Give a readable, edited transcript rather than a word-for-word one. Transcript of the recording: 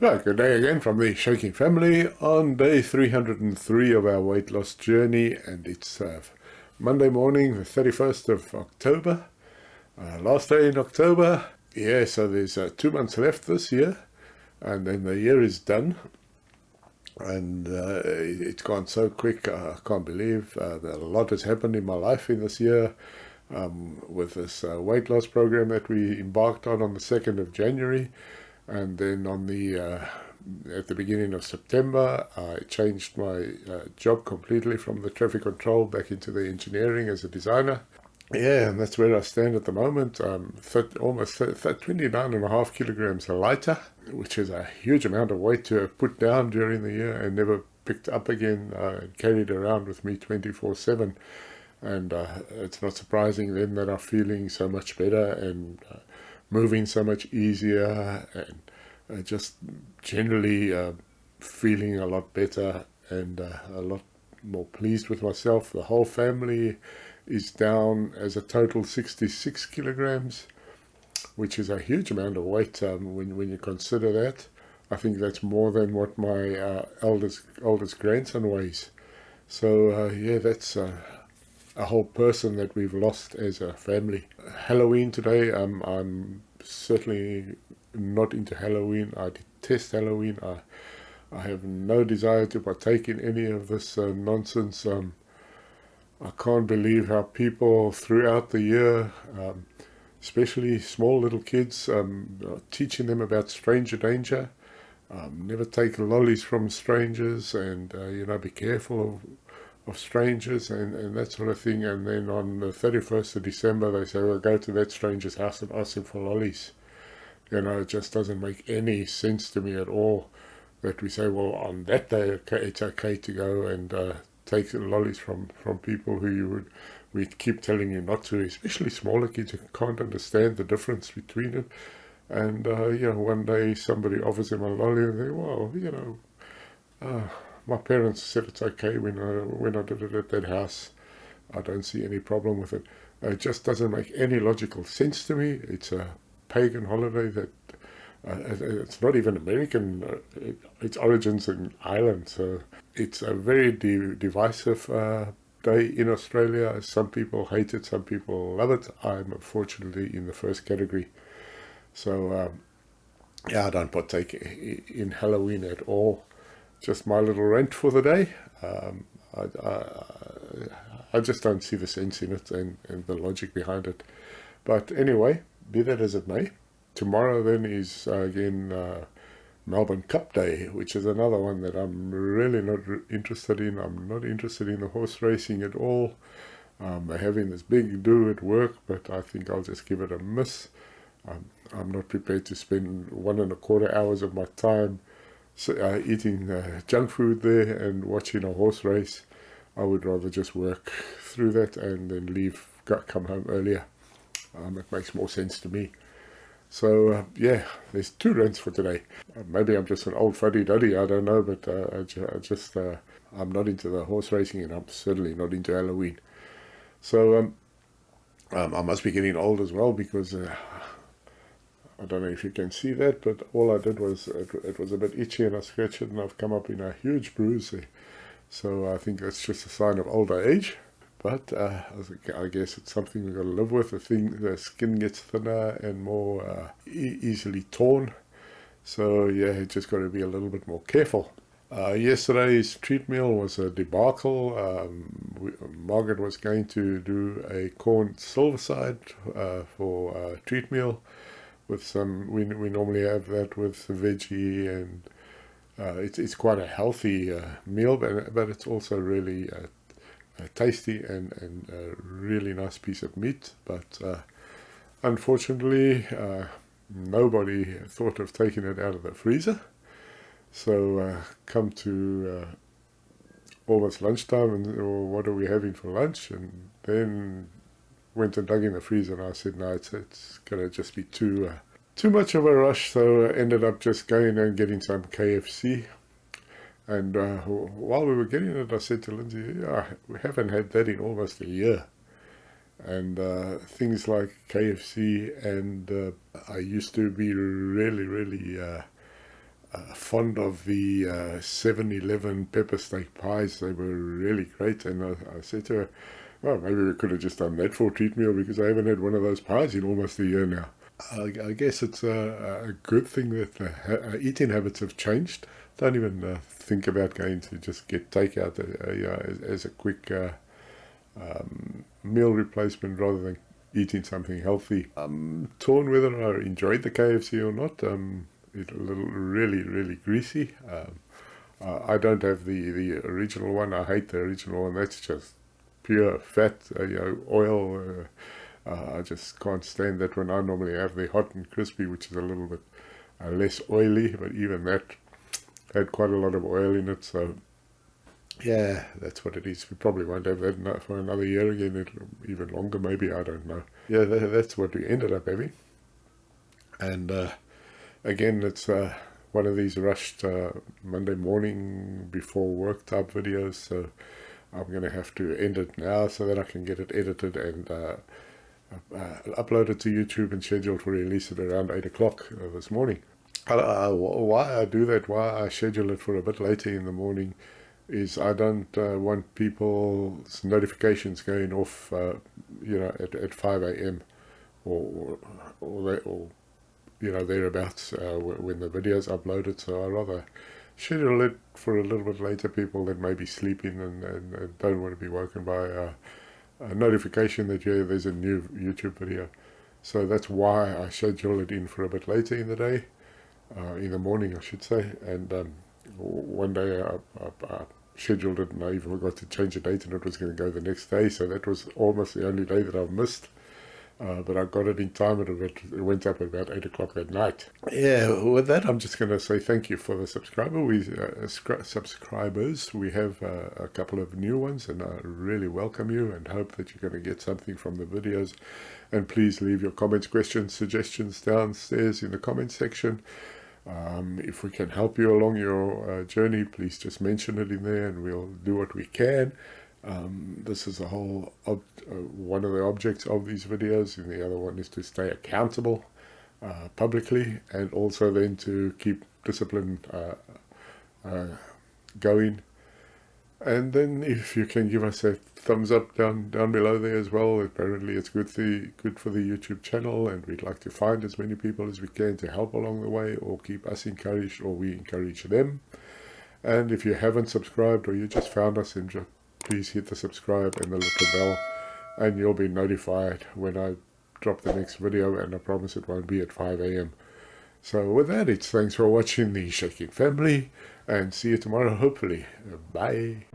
Right, good day again from the Shaking Family on day 303 of our weight loss journey, and it's Monday morning, the 31st of October, last day in October. Yeah, so there's 2 months left this year, and then the year is done, and it's gone so quick. I can't believe that a lot has happened in my life in this year. With this weight loss program that we embarked on the 2nd of January. And then at the beginning of September, I changed my job completely from the traffic control back into the engineering as a designer. Yeah, and that's where I stand at the moment. Almost 29.5 kilograms lighter, which is a huge amount of weight to have put down during the year and never picked up again and carried around with me 24/7. And it's not surprising then that I'm feeling so much better and moving so much easier, and just generally feeling a lot better and a lot more pleased with myself. The whole family is down as a total 66 kilograms, which is a huge amount of weight when you consider that. I think that's more than what my oldest grandson weighs. So yeah, that's a whole person that we've lost as a family. Halloween today, I'm certainly not into Halloween. I detest Halloween. I have no desire to partake in any of this nonsense. I can't believe how people throughout the year, especially small little kids, are teaching them about stranger danger. Never take lollies from strangers, and be careful of strangers and that sort of thing. And then on the 31st of December, they say, well, go to that stranger's house and ask him for lollies. It just doesn't make any sense to me at all that we say, well, on that day, it's okay to go and take lollies from people who we keep telling you not to, especially smaller kids who can't understand the difference between it. And, one day somebody offers them a lolly and they, well, my parents said it's okay when I did it at that house. I don't see any problem with it. It just doesn't make any logical sense to me. It's a pagan holiday that it's not even American. Its origins in Ireland, so it's a very divisive day in Australia. Some people hate it, some people love it. I'm unfortunately in the first category. So yeah, I don't partake in Halloween at all. Just my little rant for the day. I just don't see the sense in it and the logic behind it. But anyway, be that as it may, tomorrow then is again Melbourne Cup Day, which is another one that I'm really not interested in. I'm not interested in the horse racing at all. They're having this big do at work, but I think I'll just give it a miss. I'm not prepared to spend 1.25 hours of my time eating junk food there and watching a horse race. I would rather just work through that and then come home earlier. It makes more sense to me. So yeah, there's 2 rants for today. Maybe I'm just an old fuddy-duddy, I don't know, but I'm not into the horse racing, and I'm certainly not into Halloween. So I must be getting old as well, because I don't know if you can see that, but all I did was, it was a bit itchy and I scratched it and I've come up in a huge bruise. So I think that's just a sign of older age. But I guess it's something we've got to live with. The skin gets thinner and more easily torn. So yeah, you just got to be a little bit more careful. Yesterday's treat meal was a debacle. Margaret was going to do a corn silverside for treat meal. With some, we normally have that with veggie, and it's quite a healthy meal, but it's also really tasty and a really nice piece of meat. But unfortunately, nobody thought of taking it out of the freezer. So come to almost lunchtime, and what are we having for lunch? And then went and dug in the freezer, and I said, no, it's going to just be too much of a rush. So I ended up just going and getting some KFC. And while we were getting it, I said to Lindsay, yeah, we haven't had that in almost a year. And things like KFC, and I used to be really, really fond of the 7-Eleven pepper steak pies. They were really great, and I said to her, well, maybe we could have just done that for a treat meal, because I haven't had one of those pies in almost a year now. I guess it's a good thing that eating habits have changed. Don't even think about going to just get takeout as a quick meal replacement rather than eating something healthy. I'm torn whether I enjoyed the KFC or not. It's a little really greasy. I don't have the original one. I hate the original one. That's just pure fat, oil. I just can't stand that one. I normally have the hot and crispy, which is a little bit less oily, but even that had quite a lot of oil in it. So yeah, that's what it is. We probably won't have that for another year again, even longer maybe, I don't know. Yeah, that's what we ended up having. And again, it's one of these rushed Monday morning before work type videos, so I'm going to have to end it now so that I can get it edited and upload it to YouTube and scheduled for release at around 8 o'clock this morning. Why I do that, why I schedule it for a bit later in the morning, is I don't want people's notifications going off, at 5 a.m. or thereabouts when the video's uploaded. So I rather schedule it for a little bit later. People that may be sleeping and don't want to be woken by a notification that there's a new YouTube video. So that's why I schedule it in for a bit later in the day, in the morning I should say. And one day I scheduled it and I even forgot to change the date, and it was going to go the next day, so that was almost the only day that I've missed. But I got it in time, and it went up at about 8 o'clock that night. Yeah, with that, I'm just going to say thank you for the subscribers. We have a couple of new ones, and I really welcome you and hope that you're going to get something from the videos. And please leave your comments, questions, suggestions downstairs in the comment section. If we can help you along your journey, please just mention it in there and we'll do what we can. This is one of the objects of these videos, and the other one is to stay accountable publicly, and also then to keep discipline going. And then if you can give us a thumbs up down below there as well. Apparently it's good for the YouTube channel, and we'd like to find as many people as we can to help along the way, or keep us encouraged, or we encourage them. And if you haven't subscribed, or you just found us, then please hit the subscribe and the little bell, and you'll be notified when I drop the next video, and I promise it won't be at 5 a.m. So with that, it's thanks for watching the Shaking Family, and see you tomorrow hopefully. Bye.